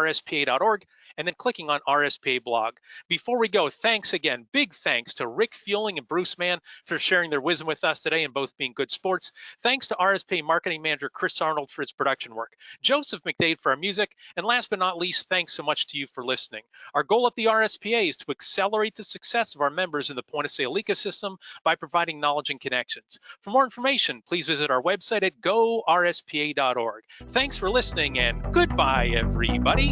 A: RSPA.org and then clicking on RSPA blog. Before we go, thanks again, big thanks to Rick Feuling and Bruce Mann for sharing their wisdom with us today and both being good sports. Thanks to RSPA Marketing Manager Chris Arnold for his production work, Joseph McDade for our music, and last but not least, thanks so much to you for listening. Our goal at the RSPA is to accelerate the success of our members in the point of sale ecosystem by providing knowledge and connections. For more information, please visit our website at gorspa.org. Thanks for listening and goodbye, everybody.